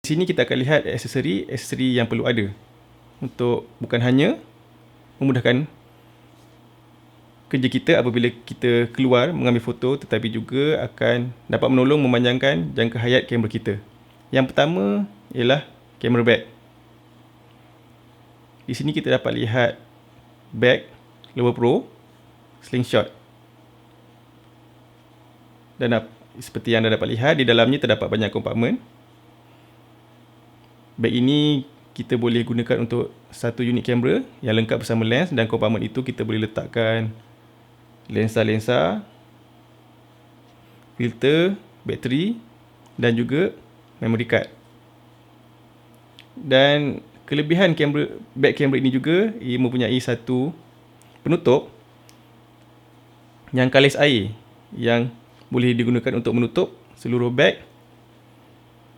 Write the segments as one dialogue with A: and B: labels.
A: Sini kita akan lihat aksesori yang perlu ada untuk bukan hanya memudahkan kerja kita apabila kita keluar mengambil foto, tetapi juga akan dapat menolong memanjangkan jangka hayat kamera kita. Yang pertama ialah camera bag. Di sini kita dapat lihat bag Lower Pro slingshot. Dan seperti yang anda dapat lihat, di dalamnya terdapat banyak kompartmen. Bag ini kita boleh gunakan untuk satu unit kamera yang lengkap bersama lens, dan kompartmen itu kita boleh letakkan lensa-lensa, filter, bateri dan juga memory card. Dan kelebihan bag kamera ini juga, ia mempunyai satu penutup yang kalis air yang boleh digunakan untuk menutup seluruh bag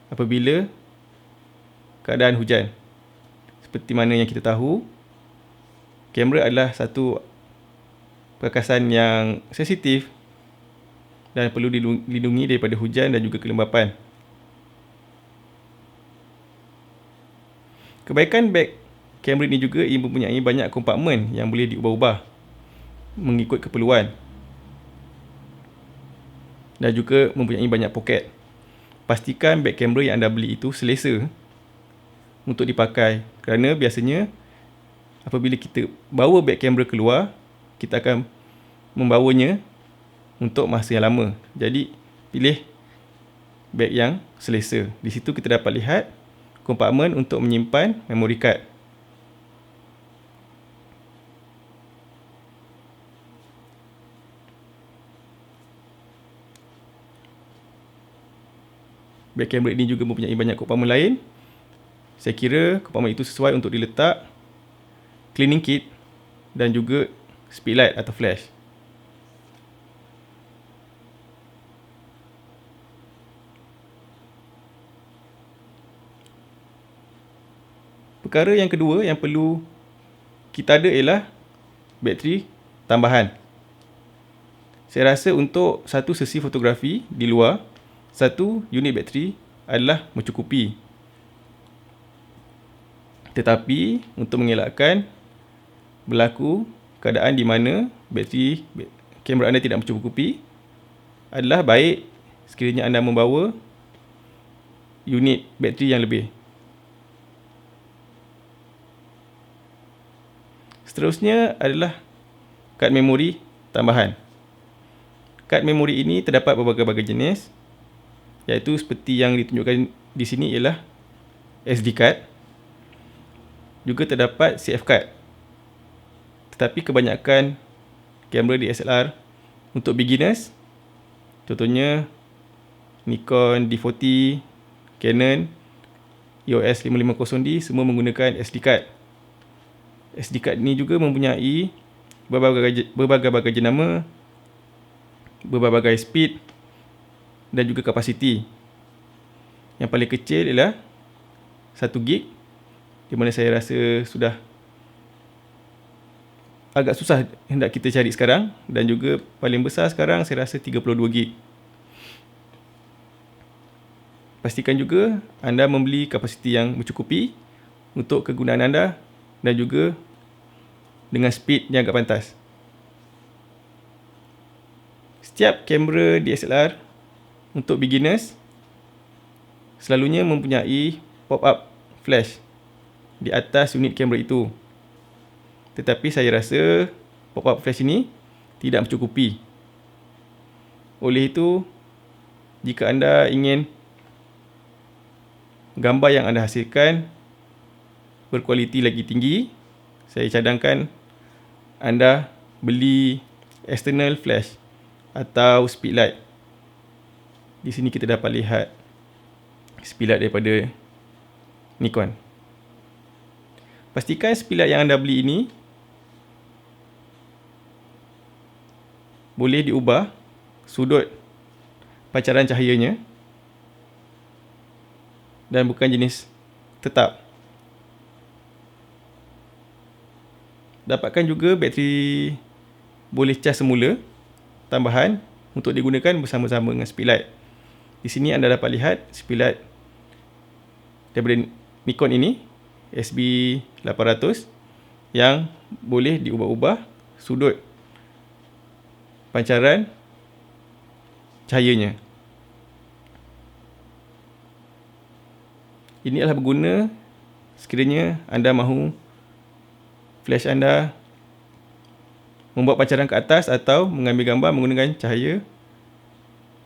A: apabila keadaan hujan. Seperti mana yang kita tahu, kamera adalah satu perkasan yang sensitif dan perlu dilindungi daripada hujan dan juga kelembapan. Kebaikan bag kamera ini juga, ia mempunyai banyak kompartmen yang boleh diubah-ubah mengikut keperluan, dan juga mempunyai banyak poket. Pastikan bag kamera yang anda beli itu selesa untuk dipakai, kerana biasanya apabila kita bawa bag kamera keluar, kita akan membawanya untuk masa yang lama. Jadi pilih bag yang selesa. Di situ kita dapat lihat kompartmen untuk menyimpan memory card. Bag kamera ini juga mempunyai banyak kompartmen lain. Saya kira kompartmen itu sesuai untuk diletak cleaning kit dan juga speedlight atau flash. Perkara yang kedua yang perlu kita ada ialah bateri tambahan. Saya rasa untuk satu sesi fotografi di luar, satu unit bateri adalah mencukupi. Tetapi untuk mengelakkan berlaku keadaan di mana bateri kamera anda tidak mencukupi, adalah baik sekiranya anda membawa unit bateri yang lebih. Seterusnya adalah kad memori tambahan. Kad memori ini terdapat berbagai-bagai jenis, iaitu seperti yang ditunjukkan di sini ialah SD card. Juga terdapat CF card. Tetapi kebanyakan kamera DSLR untuk beginners, contohnya Nikon D40, Canon EOS 550D, semua menggunakan SD card. SD card ini juga mempunyai berbagai jenama, berbagai speed dan juga kapasiti. Yang paling kecil ialah 1 gig, di mana saya rasa sudah agak susah hendak kita cari sekarang, dan juga paling besar sekarang saya rasa 32 gig. Pastikan juga anda membeli kapasiti yang mencukupi untuk kegunaan anda dan juga dengan speed yang agak pantas. Setiap kamera DSLR untuk beginners selalunya mempunyai pop-up flash di atas unit kamera itu. Tetapi saya rasa pop-up flash ini tidak mencukupi. Oleh itu, jika anda ingin gambar yang anda hasilkan berkualiti lagi tinggi, saya cadangkan anda beli external flash atau speedlight. Di sini kita dapat lihat speedlight daripada Nikon. Pastikan speedlight yang anda beli ini boleh diubah sudut pancaran cahayanya dan bukan jenis tetap. Dapatkan juga bateri boleh cas semula tambahan untuk digunakan bersama-sama dengan speedlight. Di sini anda dapat lihat speedlight daripada Nikon ini, SB800, yang boleh diubah-ubah sudut pancaran cahayanya. Ini adalah berguna sekiranya anda mahu flash anda membuat pancaran ke atas atau mengambil gambar menggunakan cahaya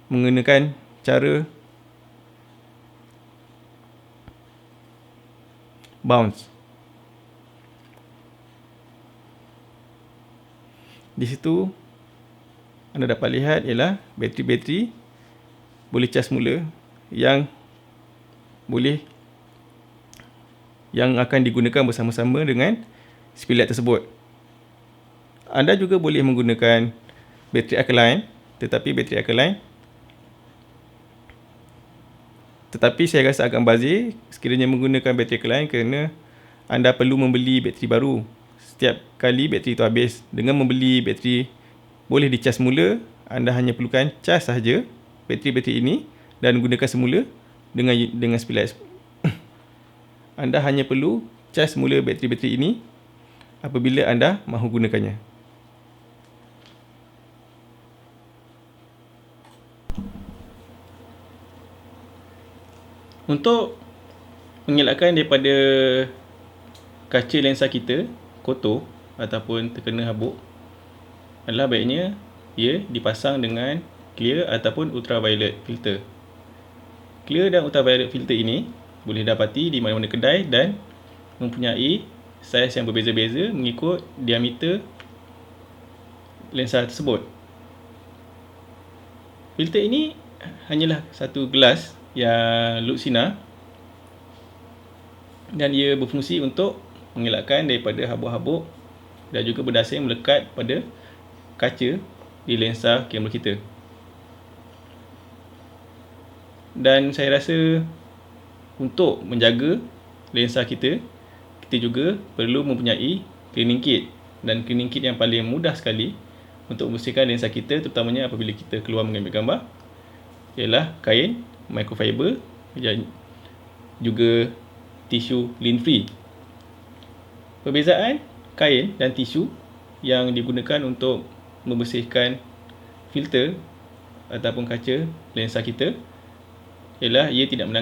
A: menggunakan cara bounce. Di situ anda dapat lihat ialah bateri-bateri boleh cas semula yang akan digunakan bersama-sama dengan spotlight tersebut. Anda juga boleh menggunakan bateri alkaline, tetapi saya rasa agak bazir sekiranya menggunakan bateri alkaline kerana anda perlu membeli bateri baru setiap kali bateri itu habis. Dengan membeli bateri boleh dicas semula, anda hanya perlukan cas sahaja bateri-bateri ini dan gunakan semula dengan spotlight. Anda hanya perlu cas semula bateri-bateri ini apabila anda mahu gunakannya. Untuk mengelakkan daripada kaca lensa kita kotor ataupun terkena habuk, adalah baiknya ia dipasang dengan clear ataupun ultraviolet filter. Clear dan ultraviolet filter ini boleh dapati di mana-mana kedai dan mempunyai saiz yang berbeza-beza mengikut diameter lensa tersebut. Filter ini hanyalah satu gelas yang loop sinar dan ia berfungsi untuk mengelakkan daripada habuk-habuk dan juga berdasar yang melekat pada kaca di lensa kamera kita. Dan saya rasa untuk menjaga lensa kita juga perlu mempunyai cleaning kit. Dan cleaning kit yang paling mudah sekali untuk membersihkan lensa kita, terutamanya apabila kita keluar mengambil gambar, ialah kain microfiber dan juga tisu lint free. Perbezaan kain dan tisu yang digunakan untuk membersihkan filter ataupun kaca lensa kita ialah ia tidak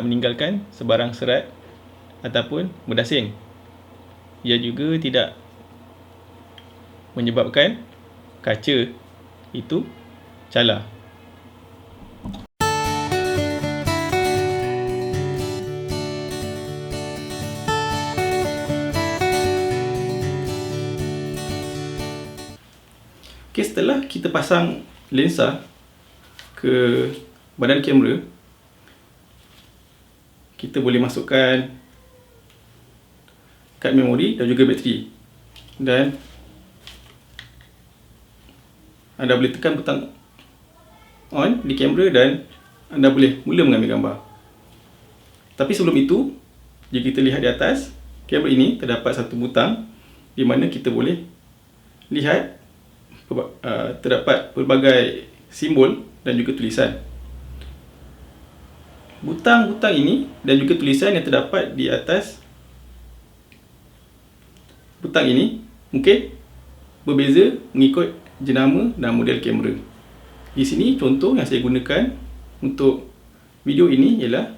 A: meninggalkan sebarang serat ataupun berdasing. Ia juga tidak menyebabkan kaca itu calar. Okay, setelah kita pasang lensa ke badan kamera, kita boleh masukkan kad memori dan juga bateri. Dan anda boleh tekan butang on di kamera dan anda boleh mula mengambil gambar. Tapi sebelum itu, jika kita lihat di atas kamera ini, terdapat satu butang di mana kita boleh lihat terdapat pelbagai simbol dan juga tulisan. Butang-butang ini dan juga tulisan yang terdapat di atas butang ini mungkin berbeza mengikut jenama dan model kamera. Di sini contoh yang saya gunakan untuk video ini ialah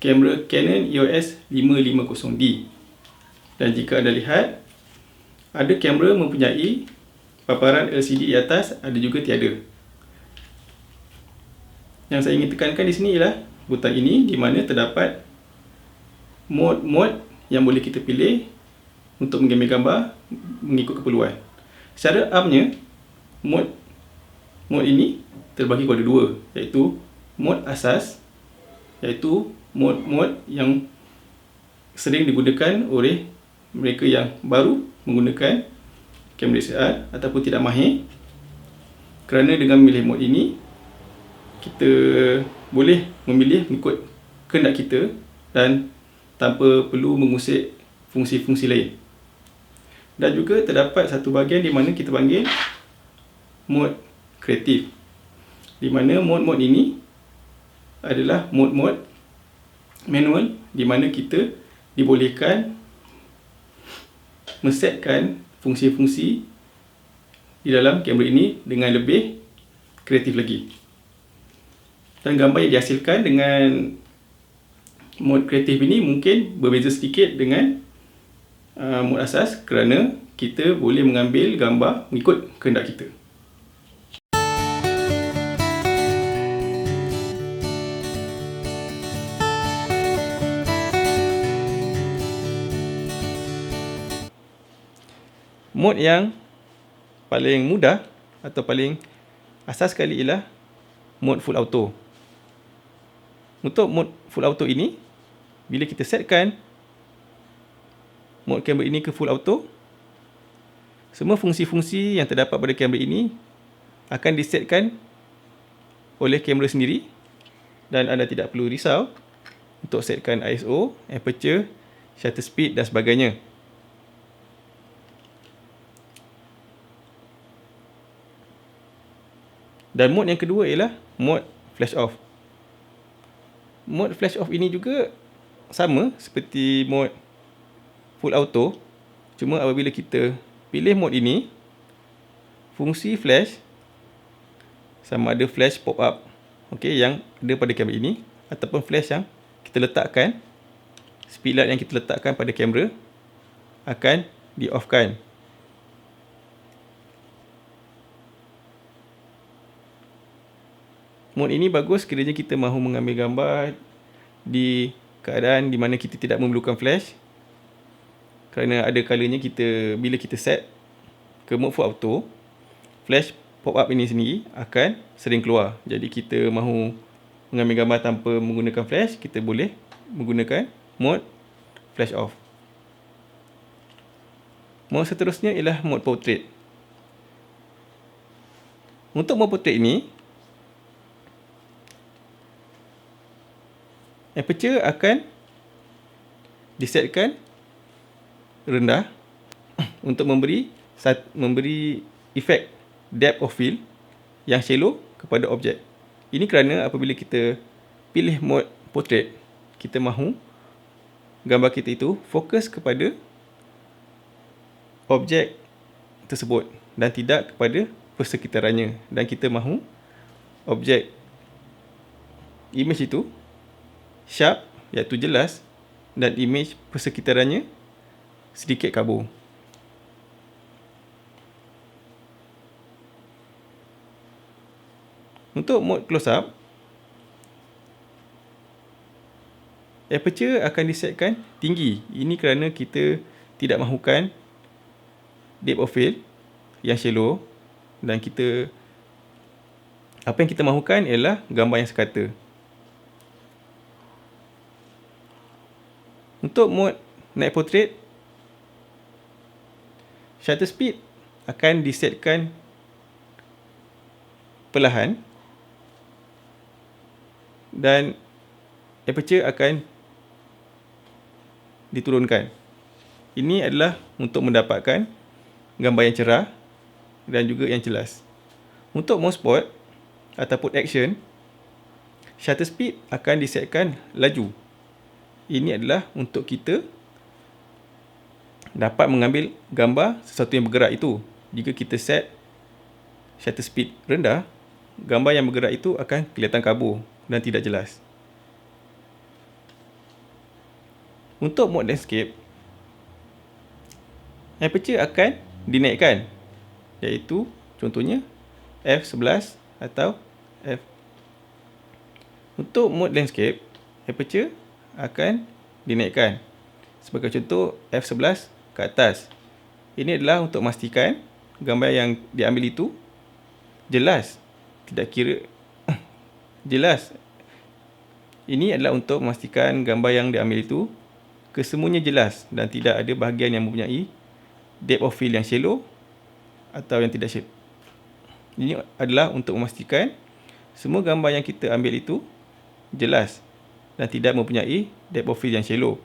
A: kamera Canon EOS 550D. Dan jika anda lihat, ada kamera mempunyai paparan LCD di atas, ada juga tiada. Yang saya ingin tekankan di sini ialah butang ini, di mana terdapat mode-mode yang boleh kita pilih untuk mengambil gambar mengikut keperluan. Secara amnya, mode ini terbagi kepada dua, iaitu mode asas, iaitu mode yang sering digunakan oleh mereka yang baru menggunakan kamera DSLR ataupun tidak mahir, kerana dengan memilih mode ini kita boleh memilih mengikut kehendak kita dan tanpa perlu mengusik fungsi-fungsi lain. Dan juga terdapat satu bahagian di mana kita panggil mode kreatif, di mana mode-mode ini adalah mode-mode manual, di mana kita dibolehkan mesetkan fungsi-fungsi di dalam kamera ini dengan lebih kreatif lagi. Dan gambar yang dihasilkan dengan mode kreatif ini mungkin berbeza sedikit dengan mode asas, kerana kita boleh mengambil gambar mengikut kehendak kita. Mode yang paling mudah atau paling asas sekali ialah mode full auto. Untuk mode full auto ini, bila kita setkan mode kamera ini ke full auto, semua fungsi-fungsi yang terdapat pada kamera ini akan disetkan oleh kamera sendiri, dan anda tidak perlu risau untuk setkan ISO, aperture, shutter speed dan sebagainya. Dan mode yang kedua ialah mode flash off. Mode flash off ini juga sama seperti mode full auto, cuma apabila kita pilih mode ini, fungsi flash sama ada flash pop up, yang ada pada kamera ini, ataupun flash yang kita letakkan, speed light yang kita letakkan pada kamera akan di-off-kan. Mode ini bagus sekiranya kita mahu mengambil gambar di keadaan di mana kita tidak memerlukan flash, kerana ada kalanya bila kita set ke mode full auto, flash pop up ini sendiri akan sering keluar. Jadi kita mahu mengambil gambar tanpa menggunakan flash, kita boleh menggunakan mode flash off. Mode seterusnya ialah mode portrait. Untuk mode portrait ini, aperture akan disetkan rendah untuk memberi efek depth of field yang shallow kepada objek. Ini kerana apabila kita pilih mode portrait, kita mahu gambar kita itu fokus kepada objek tersebut dan tidak kepada persekitarannya, dan kita mahu objek image itu sharp, iaitu jelas, dan image persekitarannya sedikit kabur. Untuk mode close up, aperture akan disetkan tinggi. Ini kerana kita tidak mahukan depth of field yang shallow, dan apa yang kita mahukan ialah gambar yang sekata. Untuk mode night portrait, shutter speed akan disetkan perlahan, dan aperture akan diturunkan. Ini adalah untuk mendapatkan gambar yang cerah dan juga yang jelas. Untuk mode sport ataupun action, shutter speed akan disetkan laju. Ini adalah untuk kita dapat mengambil gambar sesuatu yang bergerak itu. Jika kita set shutter speed rendah, gambar yang bergerak itu akan kelihatan kabur dan tidak jelas. Untuk mode landscape, aperture akan dinaikkan, iaitu contohnya f11 atau f. Untuk mode landscape, aperture akan dinaikkan. Sebagai contoh, f11 ke atas. Ini adalah untuk memastikan gambar yang diambil itu jelas. Tidak kira jelas. Ini adalah untuk memastikan gambar yang diambil itu kesemuanya jelas dan tidak ada bahagian yang mempunyai depth of field yang shallow atau yang tidak shallow. Ini adalah untuk memastikan semua gambar yang kita ambil itu jelas dan tidak mempunyai depth of field yang shallow.